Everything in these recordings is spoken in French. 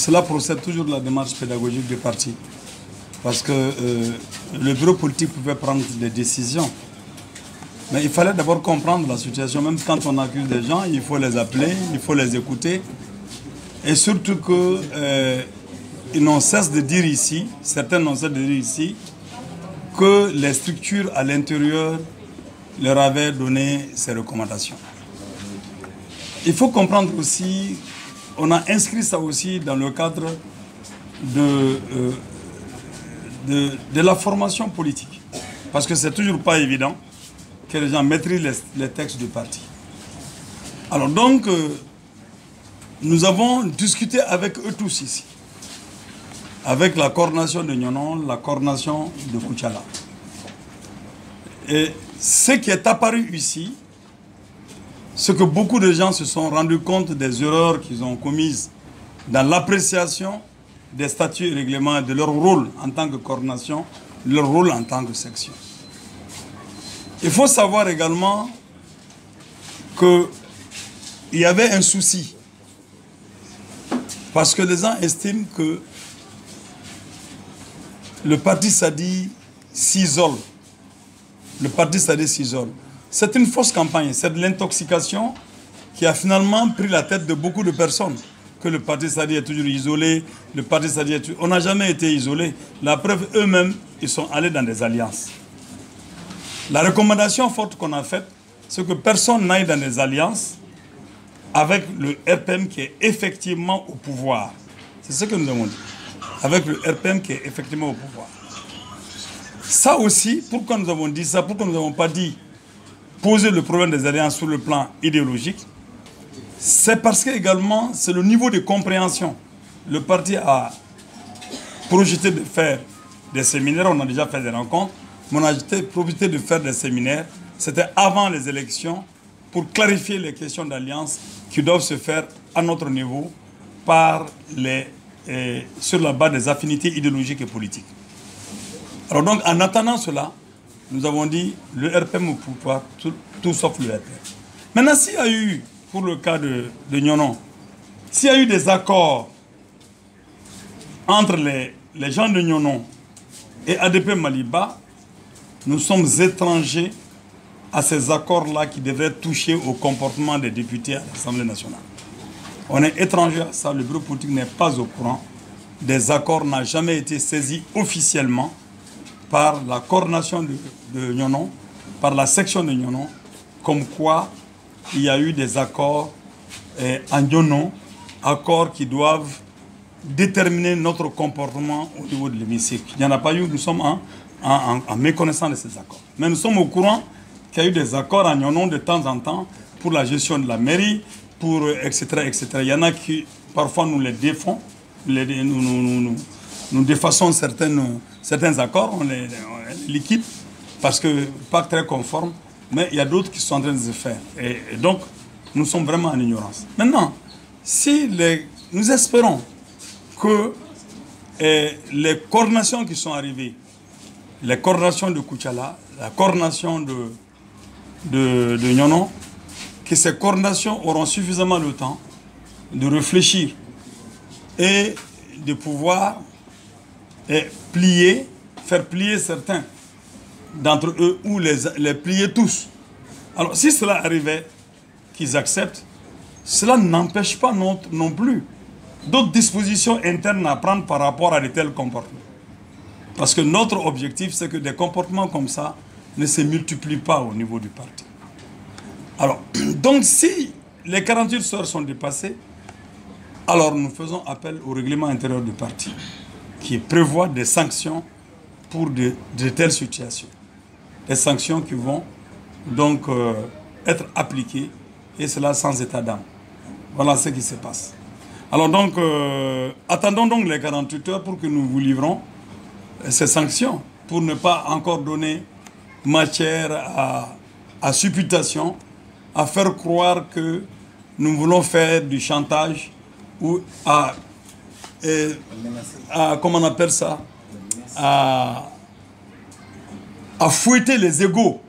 cela procède toujours de la démarche pédagogique du parti. Parce que le bureau politique pouvait prendre des décisions. Mais il fallait d'abord comprendre la situation. Même quand on accuse des gens, il faut les appeler, il faut les écouter. Et surtout qu'ils n'ont cesse de dire ici, certains n'ont cesse de dire ici, que les structures à l'intérieur leur avaient donné ces recommandations. Il faut comprendre aussi, on a inscrit ça aussi dans le cadre de la formation politique. Parce que c'est toujours pas évident que les gens maîtrisent les textes du parti. Alors donc, nous avons discuté avec eux tous ici. Avec la coordination de Nyonon, la coordination de Koutiala. Et ce qui est apparu ici, c'est que beaucoup de gens se sont rendus compte des erreurs qu'ils ont commises dans l'appréciation des statuts et règlements, de leur rôle en tant que coordination, leur rôle en tant que section. Il faut savoir également qu'il y avait un souci. Parce que les gens estiment que le parti Sadi s'isole. Le parti Sadi s'isole. C'est une fausse campagne. C'est de l'intoxication qui a finalement pris la tête de beaucoup de personnes. Que le parti Sadi est toujours isolé. Le parti Sadi est toujours... On n'a jamais été isolé. La preuve, eux-mêmes, ils sont allés dans des alliances. La recommandation forte qu'on a faite, c'est que personne n'aille dans des alliances avec le RPM qui est effectivement au pouvoir. C'est ce que nous avons dit. Avec le RPM qui est effectivement au pouvoir. Ça aussi, pourquoi nous avons dit ça? Pourquoi nous n'avons pas dit poser le problème des alliances sur le plan idéologique? C'est parce que également, c'est le niveau de compréhension. Le parti a projeté de faire des séminaires, on a déjà fait des rencontres, mais on a projeté de faire des séminaires. C'était avant les élections pour clarifier les questions d'alliance qui doivent se faire à notre niveau par sur la base des affinités idéologiques et politiques. Alors donc, en attendant cela, nous avons dit le RPM au pouvoir, tout sauf le RPM. Maintenant, s'il y a eu, pour le cas de Nyonon, s'il y a eu des accords entre les gens de Nyonon et ADP Maliba, nous sommes étrangers à ces accords-là qui devraient toucher au comportement des députés à l'Assemblée nationale. On est étranger à ça, le bureau politique n'est pas au courant. Des accords n'ont jamais été saisis officiellement par la coordination de Nyonon, par la section de Nyonon, comme quoi il y a eu des accords en Nyonon, accords qui doivent déterminer notre comportement au niveau de l'hémicycle. Il n'y en a pas eu, nous sommes en méconnaissance de ces accords. Mais nous sommes au courant qu'il y a eu des accords en Nyonon de temps en temps pour la gestion de la mairie, pour etc., etc. Il y en a qui, parfois, nous les défendons, nous défaçons certains accords, on les liquide, parce que pas très conformes, mais il y a d'autres qui sont en train de se faire. Et donc, nous sommes vraiment en ignorance. Maintenant, si nous espérons que les coordinations qui sont arrivées, les coordinations de Koutiala, la coordination de Nyonon, que ces coordinations auront suffisamment de temps de réfléchir et de pouvoir faire plier certains d'entre eux ou les plier tous. Alors si cela arrivait, qu'ils acceptent, cela n'empêche pas non plus d'autres dispositions internes à prendre par rapport à de tels comportements. Parce que notre objectif, c'est que des comportements comme ça ne se multiplient pas au niveau du parti. Alors, donc si les 48 heures sont dépassées, alors nous faisons appel au règlement intérieur du parti, qui prévoit des sanctions pour de telles situations. Des sanctions qui vont donc être appliquées, et cela sans état d'âme. Voilà ce qui se passe. Alors donc, attendons donc les 48 heures pour que nous vous livrons ces sanctions, pour ne pas encore donner matière à supputation, à faire croire que nous voulons faire du chantage ou comment on appelle ça, à fouetter les égos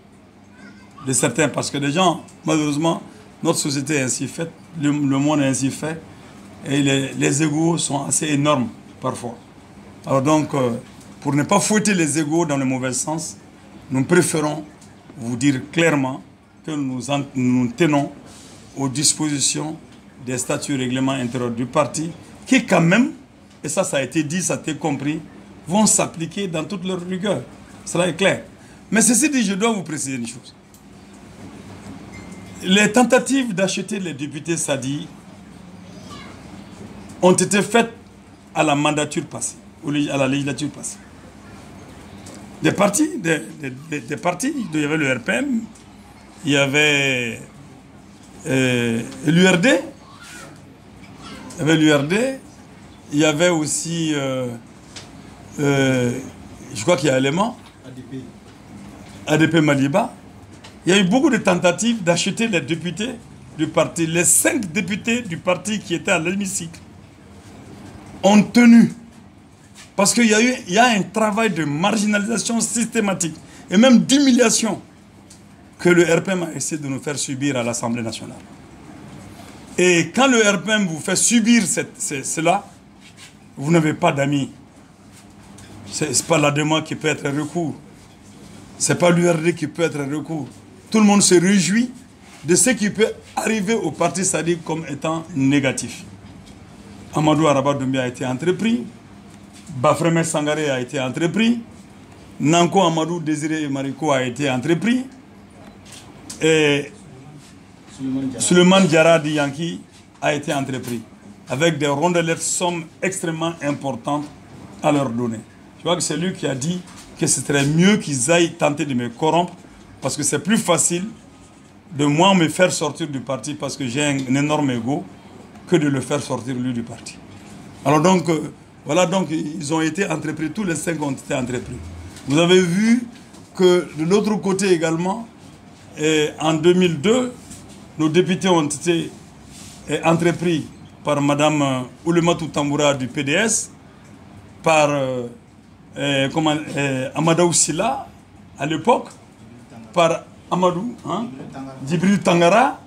de certains. Parce que les gens, malheureusement, notre société est ainsi faite, le monde est ainsi fait, Et les égos sont assez énormes parfois. Alors donc, pour ne pas fouetter les égos dans le mauvais sens, nous préférons vous dire clairement que nous tenons aux dispositions des statuts et règlements intérieurs du parti, qui quand même, et ça a été dit, ça a été compris, vont s'appliquer dans toute leur rigueur. Cela est clair. Mais ceci dit, je dois vous préciser une chose. Les tentatives d'acheter les députés Sadi ont été faites à la mandature passée, à la législature passée. Des partis, il y avait le RPM, il y avait l'URD, il y avait aussi, je crois qu'il y a Élément, ADP Maliba. Il y a eu beaucoup de tentatives d'acheter les députés du parti. Les 5 députés du parti qui étaient à l'hémicycle ont tenu. Parce qu'il y a un travail de marginalisation systématique et même d'humiliation que le RPM a essayé de nous faire subir à l'Assemblée nationale. Et quand le RPM vous fait subir cela, vous n'avez pas d'amis. Ce n'est pas l'ADEMA qui peut être recours. Ce n'est pas l'URD qui peut être recours. Tout le monde se réjouit de ce qui peut arriver au parti Sadi comme étant négatif. Amadou Araba Doumbia a été entrepris. Bafreme Sangaré a été entrepris. Nanko Amadou Désiré Mariko a été entrepris. Et Suleiman Diarra di Yanki a été entrepris. Avec des rondelettes sommes extrêmement importantes à leur donner. Je crois que c'est lui qui a dit que ce serait mieux qu'ils aillent tenter de me corrompre parce que c'est plus facile de moi me faire sortir du parti parce que j'ai un énorme ego que de le faire sortir lui du parti. Alors donc, voilà, donc ils ont été entrepris, tous les 5 ont été entrepris. Vous avez vu que de l'autre côté également, en 2002, nos députés ont été entrepris par Mme Oulématou Tamboura du PDS, par Amadou Silla à l'époque, par Amadou, Djibril Tangara,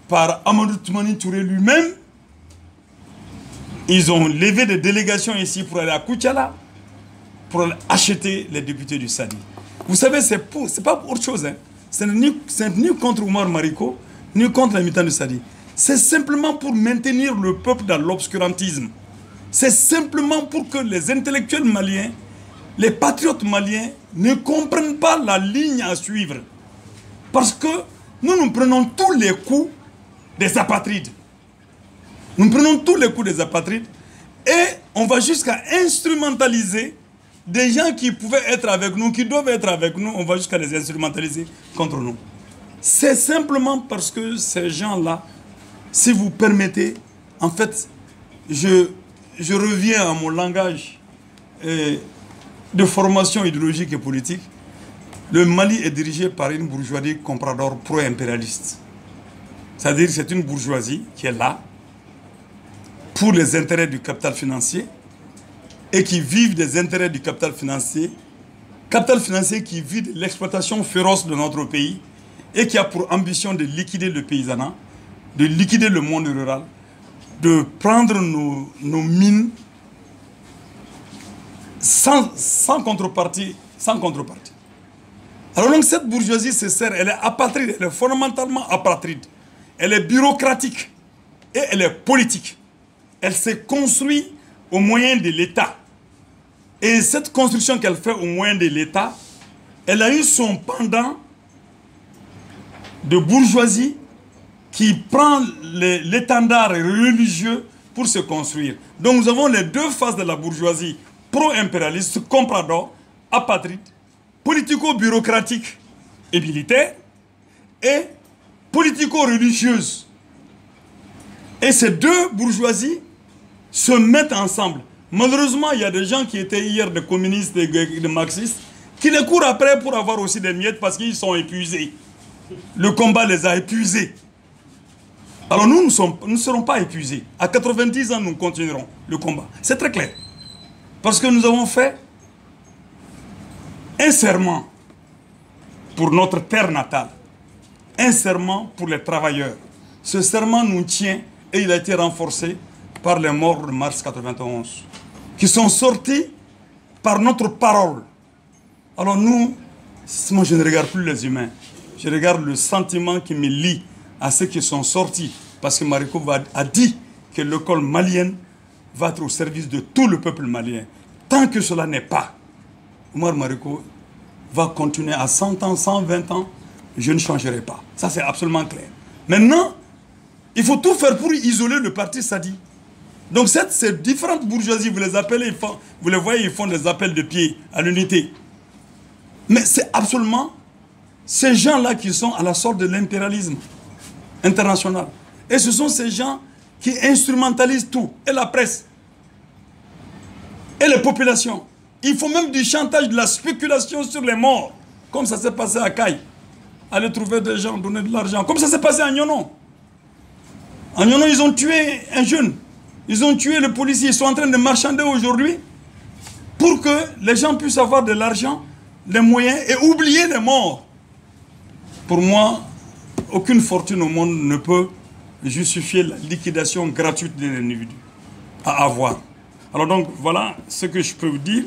par Amadou Toumani Touré lui-même. Ils ont levé des délégations ici pour aller à Koutiala, pour aller acheter les députés du Sadi. Vous savez, c'est pas pour autre chose. Hein. C'est ni contre Oumar Mariko, ni contre les militants du Sadi. C'est simplement pour maintenir le peuple dans l'obscurantisme. C'est simplement pour que les intellectuels maliens, les patriotes maliens, ne comprennent pas la ligne à suivre. Parce que nous prenons tous les coups des apatrides. Nous prenons tous les coups des apatrides et on va jusqu'à instrumentaliser des gens qui pouvaient être avec nous, qui doivent être avec nous, on va jusqu'à les instrumentaliser contre nous. C'est simplement parce que ces gens-là, si vous permettez, en fait, je reviens à mon langage de formation idéologique et politique. Le Mali est dirigé par une bourgeoisie comprador pro-impérialiste. C'est-à-dire que c'est une bourgeoisie qui est là pour les intérêts du capital financier et qui vivent des intérêts du capital financier qui vit de l'exploitation féroce de notre pays et qui a pour ambition de liquider le paysanat, de liquider le monde rural, de prendre nos mines sans contrepartie. Alors donc cette bourgeoisie se sert, elle est apatride, elle est fondamentalement apatride. Elle est bureaucratique et elle est politique. Elle s'est construite au moyen de l'État. Et cette construction qu'elle fait au moyen de l'État, elle a eu son pendant de bourgeoisie qui prend l'étendard religieux pour se construire. Donc nous avons les deux faces de la bourgeoisie pro-impérialiste, comprador, apatride, politico-bureaucratique et militaire, et politico-religieuse. Et ces deux bourgeoisies se mettent ensemble. Malheureusement, il y a des gens qui étaient hier des communistes et des marxistes qui les courent après pour avoir aussi des miettes parce qu'ils sont épuisés. Le combat les a épuisés. Alors nous ne serons pas épuisés. À 90 ans, nous continuerons le combat. C'est très clair. Parce que nous avons fait un serment pour notre terre natale. Un serment pour les travailleurs. Ce serment nous tient et il a été renforcé par les morts de mars 91, qui sont sortis par notre parole. Alors nous, moi je ne regarde plus les humains, je regarde le sentiment qui me lie à ceux qui sont sortis, parce que Mariko a dit que l'école malienne va être au service de tout le peuple malien. Tant que cela n'est pas, Omar Mariko va continuer à 100 ans, 120 ans, je ne changerai pas. Ça c'est absolument clair. Maintenant, il faut tout faire pour isoler le parti Sadi. Donc ces différentes bourgeoisies, vous les appelez, vous les voyez, ils font des appels de pied à l'unité. Mais c'est absolument ces gens-là qui sont à la sorte de l'impérialisme international. Et ce sont ces gens qui instrumentalisent tout, et la presse, et les populations. Il faut même du chantage, de la spéculation sur les morts, comme ça s'est passé à Caille. Aller trouver des gens, donner de l'argent, comme ça s'est passé à Nyonon. À Nyonon, ils ont tué un jeune. Ils ont tué le policier. Ils sont en train de marchander aujourd'hui pour que les gens puissent avoir de l'argent, les moyens et oublier les morts. Pour moi, aucune fortune au monde ne peut justifier la liquidation gratuite d'un individu à avoir. Alors donc, voilà ce que je peux vous dire.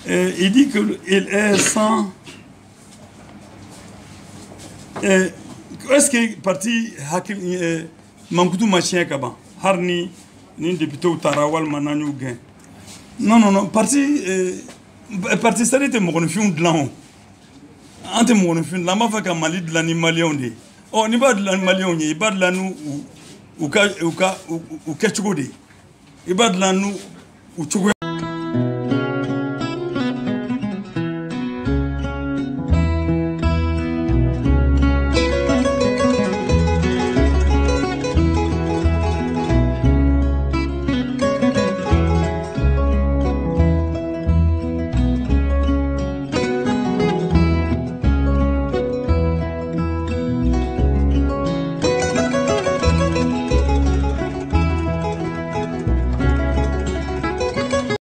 Il dit qu'il est sans... Est-ce que le parti Mankoutou Machien Kaba, Harni, ni député ou Tarawal Mananyou Gain. Non, parti ça était mon film de l'an. Ante mon film, la mafia ka Mali de l'animalien de. Oh, ni pas de l'animalien, il pas de la nous ou ketchugode. Il pas de la nous ou